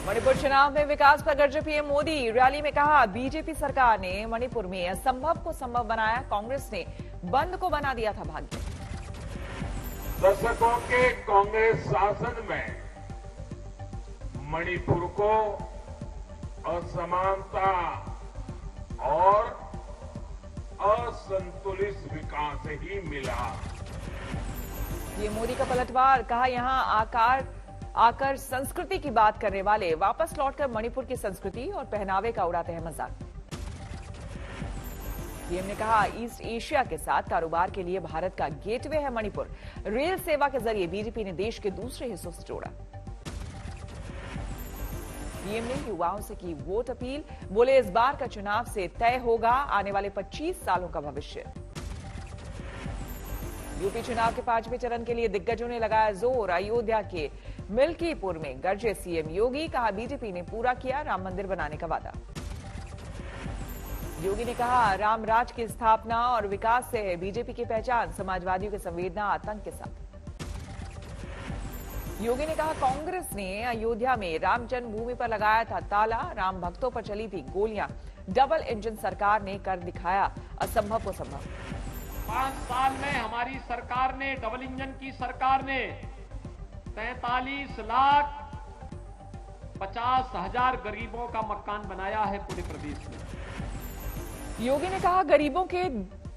मणिपुर चुनाव में विकास पर गरजे पीएम मोदी। रैली में कहा, बीजेपी सरकार ने मणिपुर में असंभव को संभव बनाया, कांग्रेस ने बंद को बना दिया था भाग्य। दशकों के कांग्रेस शासन में मणिपुर को असमानता और असंतुलित विकास ही मिला। पीएम मोदी का पलटवार, कहा यहां आकर संस्कृति की बात करने वाले वापस लौटकर मणिपुर की संस्कृति और पहनावे का उड़ाते हैं मजाक। पीएम ने कहा, ईस्ट एशिया के साथ कारोबार के लिए भारत का गेटवे है मणिपुर। रेल सेवा के जरिए बीजेपी ने देश के दूसरे हिस्सों से जोड़ा। पीएम ने युवाओं से की वोट अपील, बोले इस बार का चुनाव से तय होगा आने वाले 25 सालों का भविष्य। यूपी चुनाव के 5वें चरण के लिए दिग्गजों ने लगाया जोर। अयोध्या के मिल्कीपुर में गरजे सीएम योगी, कहा बीजेपी ने पूरा किया राम मंदिर बनाने का वादा। योगी ने कहा, राम राज की स्थापना और विकास से है बीजेपी की पहचान, समाजवादियों की संवेदना आतंक के साथ। योगी ने कहा, कांग्रेस ने अयोध्या में राम जन्मभूमि पर लगाया था ताला, राम भक्तों पर चली थी गोलियां, डबल इंजन सरकार ने कर दिखाया असंभव को संभव। 5 साल में हमारी सरकार ने, डबल इंजन की सरकार ने 43,50,000 गरीबों का मकान बनाया है पूरे प्रदेश में। योगी ने कहा, गरीबों के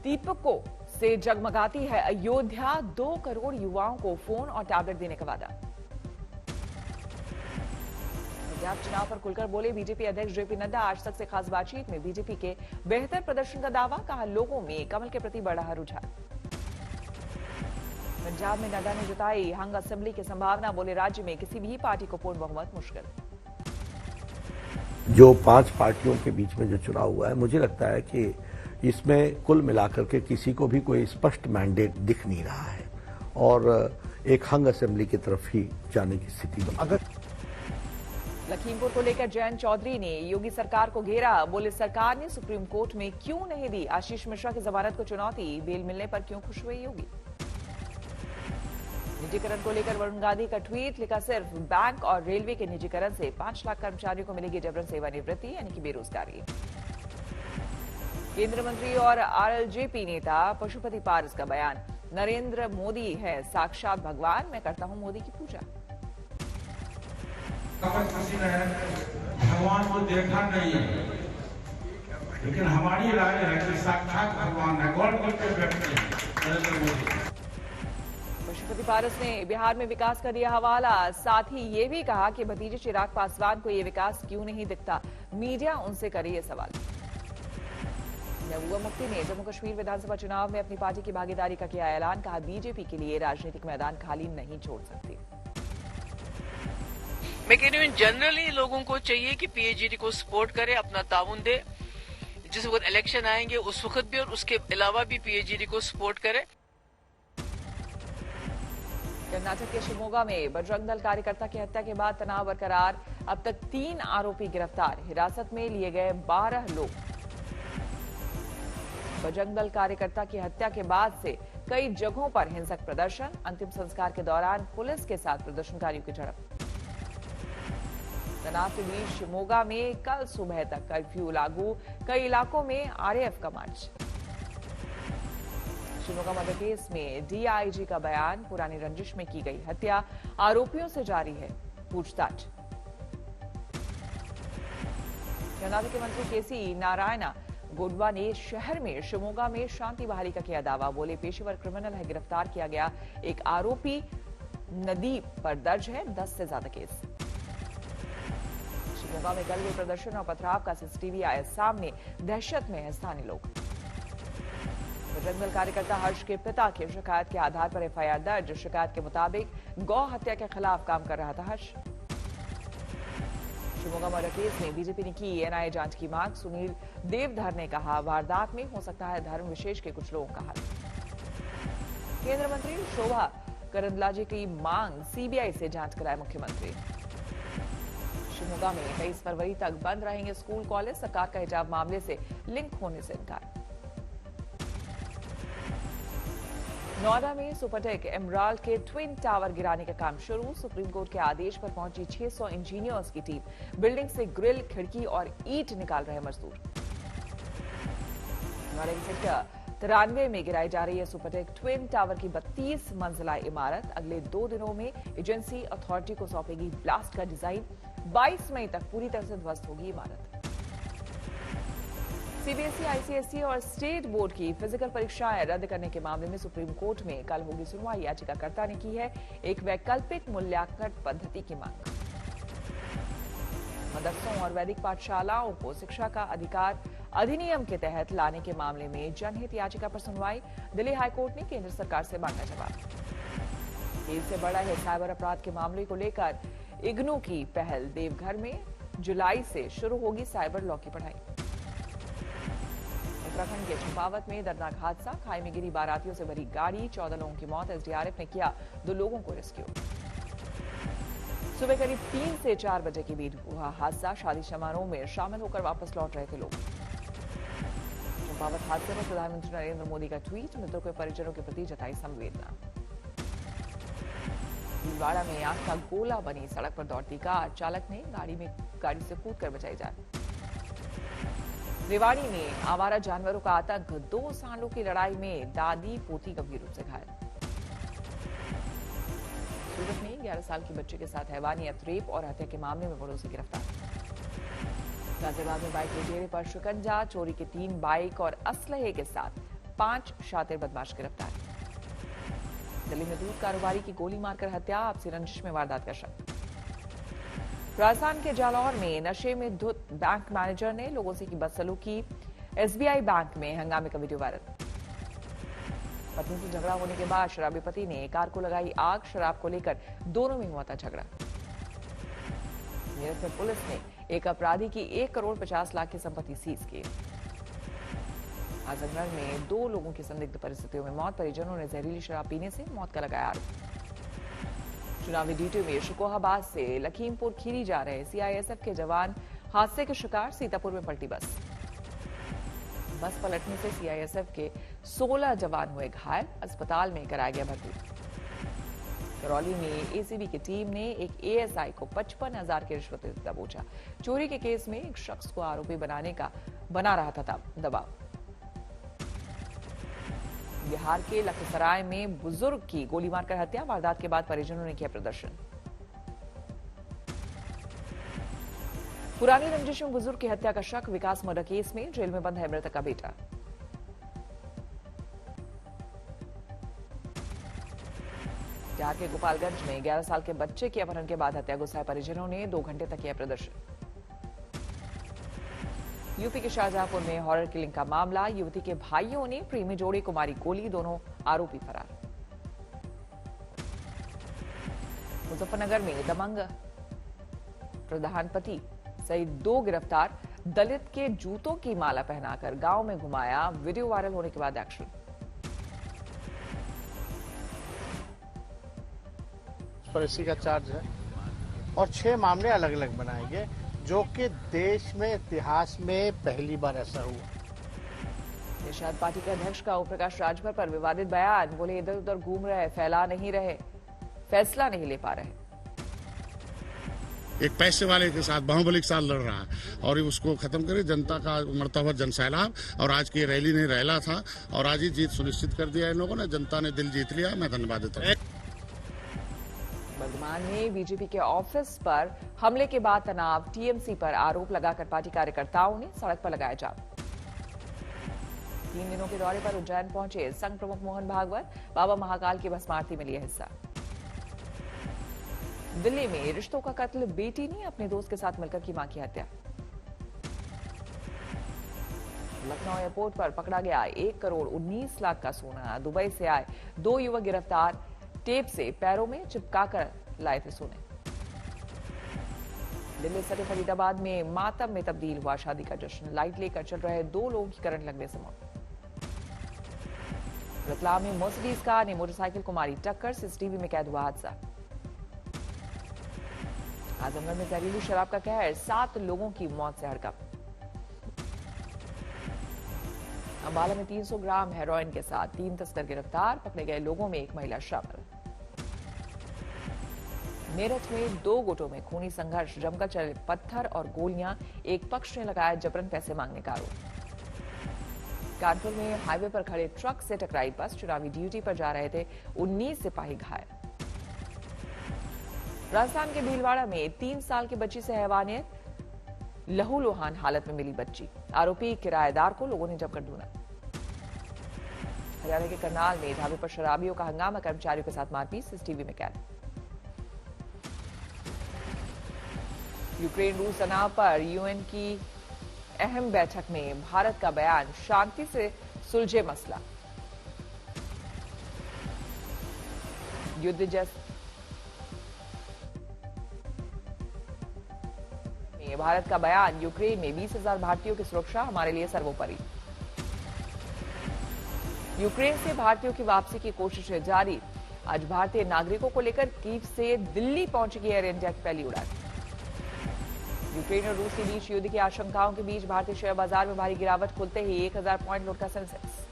दीपकों से जगमगाती है अयोध्या, 2 करोड़ युवाओं को फोन और टैबलेट देने का वादा। पंजाब चुनाव पर खुलकर बोले बीजेपी अध्यक्ष जेपी नड्डा, आज तक से खास बातचीत में बीजेपी के बेहतर प्रदर्शन का दावा, कहा लोगों में कमल के प्रति बढ़ा रुझान। पंजाब में नड्डा ने जताई हंग असेंबली की संभावना, बोले राज्य में किसी भी पार्टी को पूर्ण बहुमत मुश्किल। जो 5 पार्टियों के बीच में जो चुनाव हुआ है, मुझे लगता है कि इसमें कुल मिलाकर के किसी को भी कोई स्पष्ट मैंडेट दिख नहीं रहा है और एक हंग असेंबली की तरफ ही जाने की स्थिति बनी। अगर लखीमपुर को लेकर जयंत चौधरी ने योगी सरकार को घेरा, बोले सरकार ने सुप्रीम कोर्ट में क्यों नहीं दी आशीष मिश्रा की जमानत को चुनौती, बेल मिलने पर क्यों खुश हुए योगी। निजीकरण को लेकर वरुण गांधी का ट्वीट, लिखा सिर्फ बैंक और रेलवे के निजीकरण से 5 लाख कर्मचारियों को मिलेगी जबरन सेवानिवृत्ति यानी कि बेरोजगारी। केंद्रीय मंत्री और आरएलजेपी नेता पशुपति पारस का बयान, नरेंद्र मोदी है साक्षात भगवान, मैं करता हूं मोदी की पूजा। भगवान को देखा नहीं है, लेकिन हमारी राय है कि साक्षात भगवान है, गॉड गिफ्टेड व्यक्ति नरेंद्र मोदी। पशुपति पारस ने बिहार में विकास का दिया हवाला, साथ ही ये भी कहा कि भतीजे चिराग पासवान को ये विकास क्यों नहीं दिखता, मीडिया उनसे करे ये सवाल। महबूबा मुफ्ती ने जम्मू कश्मीर विधानसभा चुनाव में अपनी पार्टी की भागीदारी का किया ऐलान, कहा बीजेपी के लिए राजनीतिक मैदान खाली नहीं छोड़ सकती। मैं कह रही हूँ जनरली लोगों को चाहिए कि पीएचडी को सपोर्ट करे, अपना ताउन दे, जिस वक्त इलेक्शन आएंगे उस वक्त भी और उसके अलावा भी पीएचडी को सपोर्ट करे। कर्नाटक के शिवमोगा में बजरंग दल कार्यकर्ता की हत्या के बाद तनाव बरकरार, अब तक 3 आरोपी गिरफ्तार, हिरासत में लिए गए 12 लोग। बजरंग दल कार्यकर्ता की हत्या के बाद से कई जगहों पर हिंसक प्रदर्शन, अंतिम संस्कार के दौरान पुलिस के साथ प्रदर्शनकारियों की झड़प। तनाव के बीच शिवमोगा में कल सुबह तक कर्फ्यू लागू, कई इलाकों में आरएएफ का मार्च। शिवमोगा मर्डर केस में डीआईजी का बयान, पुरानी रंजिश में की गई हत्या, आरोपियों से जारी है पूछताछ। कर्नाटक के मंत्री केसी नारायणा गोडवा ने शहर में शिवमोगा में शांति बहाली का किया दावा, बोले पेशेवर क्रिमिनल है, गिरफ्तार किया गया एक आरोपी नदीप पर दर्ज है 10 से ज्यादा केस। शिवमोगा में कल हुए प्रदर्शन और पथराव का सीसीटीवी आया सामने, दहशत में है स्थानीय लोग। बजरंग दल कार्यकर्ता हर्ष के पिता की शिकायत के आधार पर एफआईआर दर्ज, शिकायत के मुताबिक गौ हत्या के खिलाफ काम कर रहा था हर्ष। शिवमोगा मर्डर केस में बीजेपी ने की एनआईए जांच की मांग, सुनील देवधर ने कहा वारदात में हो सकता है धर्म विशेष के कुछ लोगों का हाथ। केंद्रीय मंत्री शोभा करंदलाजे की मांग, सीबीआई से जांच कराए मुख्यमंत्री। शिवमोगा में 23 फरवरी तक बंद रहेंगे स्कूल कॉलेज, सरकार का हिजाब मामले से लिंक होने से इनकार। नोएडा में सुपरटेक एमराल्ड के ट्विन टावर गिराने का काम शुरू। सुप्रीम कोर्ट के आदेश पर पहुंची 600 इंजीनियर्स की टीम। बिल्डिंग से ग्रिल, खिड़की और ईंट निकाल रहे मजदूर। नोएडा के सेक्टर 93 में गिराई जा रही है सुपरटेक ट्विन टावर की 32 मंजिला इमारत। अगले 2 दिनों में एजेंसी अथॉरिटी को सौंपेगी ब्लास्ट का डिजाइन। 22 मई तक पूरी तरह से ध्वस्त होगी इमारत। सीबीएसई, आईसीएसई और स्टेट बोर्ड की फिजिकल परीक्षाएं रद्द करने के मामले में सुप्रीम कोर्ट में कल होगी सुनवाई। याचिकाकर्ता ने की है एक वैकल्पिक मूल्यांकन पद्धति की मांग। मदरसों और वैदिक पाठशालाओं को शिक्षा का अधिकार अधिनियम के तहत लाने के मामले में जनहित याचिका पर सुनवाई। दिल्ली हाईकोर्ट ने केंद्र सरकार से मांगा जवाब। तेज से बड़ा है साइबर अपराध के मामले को लेकर इग्नू की पहल। देवघर में जुलाई से शुरू होगी साइबर लॉ की पढ़ाई। उत्तराखंड के चंपावत में दर्दनाक हादसा। खाई में गिरी बारातियों से भरी गाड़ी, 14 लोगों की मौत। एसडीआरएफ ने किया 2 लोगों को रेस्क्यू। सुबह करीब 3 से 4 बजे के बीच हुआ हादसा। शादी समारोह में शामिल होकर वापस लौट रहे थे लोग। चंपावत हादसे पर प्रधानमंत्री नरेंद्र मोदी का ट्वीट। मृतकों के परिजनों के प्रति जताई संवेदना। भीलवाड़ा में आग का गोला बनी सड़क पर दौड़ती कार। चालक ने गाड़ी से कूदकर बचाई जान। रेवाड़ी में आवारा जानवरों का आतंक। 2 सांडों की लड़ाई में दादी पोती गंभीर रूप से घायल। सूरत में 11 साल की बच्चे के साथ हैवानियत, रेप और हत्या के मामले में पड़ोसी गिरफ्तार। गाजियाबाद में बाइक लुटेरे पर शिकंजा। चोरी के 3 बाइक और असलहे के साथ 5 शातिर बदमाश गिरफ्तार। दिल्ली में दूध कारोबारी की गोली मारकर हत्या। आपसी रंजिश में वारदात का शक। राजस्थान के जालौर में नशे में धुत बैंक मैनेजर ने लोगों से की बदसलूकी। एसबीआई बैंक में हंगामे का वीडियो वायरल। पत्नी से झगड़ा होने के बाद शराबी पति ने कार को लगाई आग। शराब को लेकर दोनों में हुआ था झगड़ा। मेरठ में पुलिस ने एक अपराधी की 1 करोड़ 50 लाख की संपत्ति सीज की। आजमगढ़ में 2 लोगों की संदिग्ध परिस्थितियों में मौत। परिजनों ने जहरीली शराब पीने से मौत का लगाया आरोप। चुनावी ड्यूटी में शिकोहाबाद से लखीमपुर खीरी जा रहे सीआईएसएफ के जवान हादसे के शिकार। सीतापुर में पलटी बस पलटने से सीआईएसएफ के 16 जवान हुए घायल। अस्पताल में कराया गया भर्ती। करौली में एसीबी की टीम ने एक एएसआई को 55,000 की रिश्वत दबोचा। चोरी के केस में एक शख्स को आरोपी बना रहा था दबाव। बिहार के लखीसराय में बुजुर्ग की गोली मारकर हत्या। वारदात के बाद परिजनों ने किया प्रदर्शन। पुरानी रंजिश में बुजुर्ग की हत्या का शक। विकास मर्डर केस में जेल में बंद है मृतक का बेटा। बिहार के गोपालगंज में 11 साल के बच्चे के अपहरण के बाद हत्या। गुस्साए परिजनों ने 2 घंटे तक किया प्रदर्शन। यूपी के शाहजहांपुर में हॉरर किलिंग का मामला। युवती के भाइयों ने प्रेमी जोड़े को मारी गोली। दोनों आरोपी फरार। मुजफ्फरनगर में दबंग प्रधानपति सहित 2 गिरफ्तार। दलित के जूतों की माला पहनाकर गांव में घुमाया। वीडियो वायरल होने के बाद एक्शन। कंस्पिरेसी का चार्ज है और 6 मामले अलग अलग बनाए गए, जो कि देश में इतिहास में पहली बार ऐसा हुआ। निषाद पार्टी के अध्यक्ष का ओम प्रकाश राजभर पर विवादित बयान। बोले इधर उधर घूम रहे, फैला नहीं रहे, फैसला नहीं ले पा रहे। एक पैसे वाले के साथ, बाहुबली के साथ लड़ रहा है और उसको खत्म करे। जनता का उमड़ता हुआ जनसैलाब और आज की रैली ने रैला था और आज ही जीत सुनिश्चित कर दिया इन लोगों ने। जनता ने दिल जीत लिया। मैं धन्यवाद देता हूँ। वर्धमान में बीजेपी के ऑफिस पर हमले के बाद तनाव। टीएमसी पर आरोप लगाकर पार्टी कार्यकर्ताओं ने सड़क पर लगाया जाम। 3 दिनों के दौरे पर उज्जैन पहुंचे संघ प्रमुख मोहन भागवत। बाबा महाकाल की भस्म आरती में लिया हिस्सा। दिल्ली में रिश्तों का कत्ल। बेटी ने अपने दोस्त के साथ मिलकर की मां की हत्या। लखनऊ एयरपोर्ट पर पकड़ा गया 1 करोड़ 19 लाख का सोना। दुबई से आए 2 युवक गिरफ्तार। टेप से पैरों में चिपकाकर लाए थे सोने। दिल्ली सटे फरीदाबाद में मातम में तब्दील हुआ शादी का जश्न। लाइट लेकर चल रहे 2 लोगों की करंट लगने से मौत। रतलाम में मर्सिडीज कार ने मोटरसाइकिल को मारी टक्कर। सीसीटीवी में कैद हुआ हादसा। आजमगढ़ में जहरीली शराब का कहर। 7 लोगों की मौत से हड़कंप। अंबाला में 300 ग्राम हेरोइन के साथ 3 तस्कर गिरफ्तार, पकड़े गए लोगों में एक महिला शामिल। मेरठ में 2 गुटों में खूनी संघर्ष, जमकर चले पत्थर और गोलियां, एक पक्ष ने लगाया जबरन पैसे मांगने का आरोप। कानपुर में हाईवे पर खड़े ट्रक से टकराई बस, चुनावी ड्यूटी पर जा रहे थे 19 सिपाही घायल। राजस्थान के भीलवाड़ा में 3 साल की बच्ची से हैवानियत, लहूलुहान हालत में मिली बच्ची, आरोपी किराएदार को लोगों ने जमकर ढूंढा। हरियाणा के करनाल में ढाबे पर शराबियों का हंगामा, कर्मचारियों के साथ मारपीट, सीसीटीवी में कैद। यूक्रेन रूस तनाव पर यूएन की अहम बैठक में भारत का बयान, शांति से सुलझे मसला। युद्ध जैसे भारत का बयान, यूक्रेन में 20,000 भारतीयों की सुरक्षा हमारे लिए सर्वोपरि। यूक्रेन से भारतीयों की वापसी की कोशिशें जारी, आज भारतीय नागरिकों को लेकर कीव से दिल्ली पहुंचेगी एयर इंडिया की पहली उड़ान। यूक्रेन और रूस के बीच युद्ध की आशंकाओं के बीच भारतीय शेयर बाजार में भारी गिरावट, खुलते ही 1000 पॉइंट लुढ़का सेंसेक्स।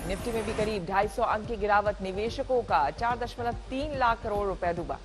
निफ्टी में भी करीब 250 अंक की गिरावट, निवेशकों का 4.3 लाख करोड़ रुपए डूबा।